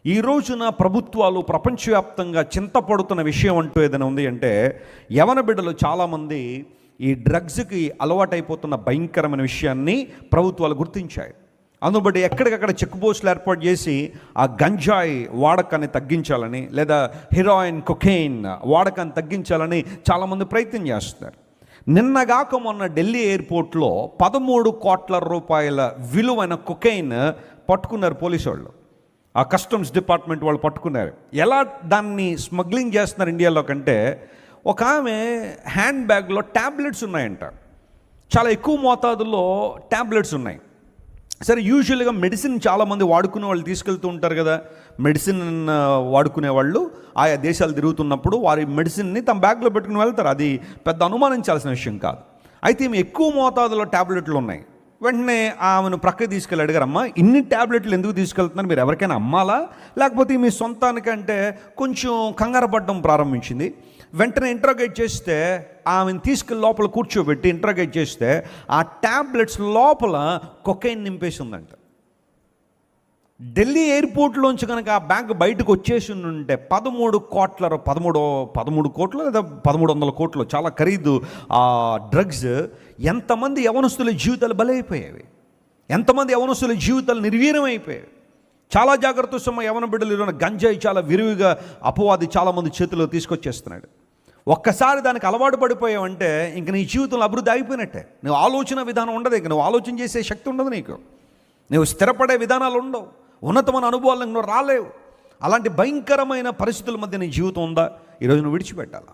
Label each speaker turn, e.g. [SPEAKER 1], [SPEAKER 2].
[SPEAKER 1] ఈ రోజున ప్రభుత్వాలు ప్రపంచవ్యాప్తంగా చింతపడుతున్న విషయం అంటూ ఏదైనా ఉంది అంటే, యవన బిడ్డలు చాలామంది ఈ డ్రగ్స్కి అలవాటైపోతున్న భయంకరమైన విషయాన్ని ప్రభుత్వాలు గుర్తించాయి. అందుబట్టి ఎక్కడికక్కడ చెక్ పోస్టులు ఏర్పాటు చేసి ఆ గంజాయి వాడకాన్ని తగ్గించాలని, లేదా హెరాయిన్, కొకెయిన్ వాడకాన్ని తగ్గించాలని చాలామంది ప్రయత్నం చేస్తున్నారు. నిన్నగాక మొన్న ఢిల్లీ ఎయిర్పోర్ట్లో 13 కోట్ల రూపాయల విలువైన కొకెయిన్ పట్టుకున్నారు పోలీసు వాళ్ళు. ఆ కస్టమ్స్ డిపార్ట్మెంట్ వాళ్ళు పట్టుకున్నారు. ఎలా దాన్ని స్మగ్లింగ్ చేస్తున్నారు ఇండియాలో కంటే, ఒక ఆమె హ్యాండ్ బ్యాగ్లో ట్యాబ్లెట్స్ ఉన్నాయంట. చాలా ఎక్కువ మోతాదులో ట్యాబ్లెట్స్ ఉన్నాయి. సరే, యూజువల్గా మెడిసిన్ చాలామంది వాడుకునే వాళ్ళు తీసుకెళ్తూ ఉంటారు కదా. మెడిసిన్ వాడుకునే వాళ్ళు ఆయా దేశాలు తిరుగుతున్నప్పుడు వారి మెడిసిన్ని తమ బ్యాగ్లో పెట్టుకుని వెళ్తారు. అది పెద్ద అనుమానించాల్సిన విషయం కాదు. అయితే ఈమె ఎక్కువ మోతాదులో ట్యాబ్లెట్లు ఉన్నాయి. వెంటనే ఆమెను ప్రక్కకి తీసుకెళ్ళి అడిగారు, అమ్మా ఇన్ని ట్యాబ్లెట్లు ఎందుకు తీసుకెళ్తున్నారు, మీరు ఎవరికైనా అమ్మాలా లేకపోతే మీ సొంతానికంటే కొంచెం కంగారు పడడం ప్రారంభించింది. వెంటనే ఇంట్రాగేట్ చేస్తే, ఆమెను తీసుకెళ్ళి లోపల కూర్చోబెట్టి ఇంట్రాగేట్ చేస్తే ఆ ట్యాబ్లెట్స్ లోపల కొకైన్ నింపేసి ఉందంట. ఢిల్లీ ఎయిర్పోర్ట్లోంచి కనుక ఆ బ్యాగ్ బయటకు వచ్చేసి ఉంటే 13 కోట్లు లేదా 1300 కోట్లు చాలా ఖరీదు ఆ డ్రగ్స్. ఎంతమంది యవనస్తుల జీవితాలు బలైపోయేవి, ఎంతమంది యవనస్తుల జీవితాలు నిర్వీర్యం అయిపోయాయి. చాలా జాగ్రత్త సొమ్మ యవన బిడ్డలు ఈరోజు గంజాయి చాలా విరివిగా అపవాది చాలామంది చేతిలో తీసుకొచ్చేస్తున్నాడు. ఒక్కసారి దానికి అలవాటు పడిపోయావంటే ఇంక నీ జీవితంలో అభివృద్ధి అయిపోయినట్టే. నువ్వు ఆలోచన విధానం ఉండదు, ఇంక నువ్వు ఆలోచన చేసే శక్తి ఉండదు, నువ్వు స్థిరపడే విధానాలు ఉండవు, ఉన్నతమైన అనుభవాలకు నువ్వు రాలేవు. అలాంటి భయంకరమైన పరిస్థితుల మధ్య నీ జీవితం ఉందా? ఈరోజు నువ్వు విడిచిపెట్టాలా.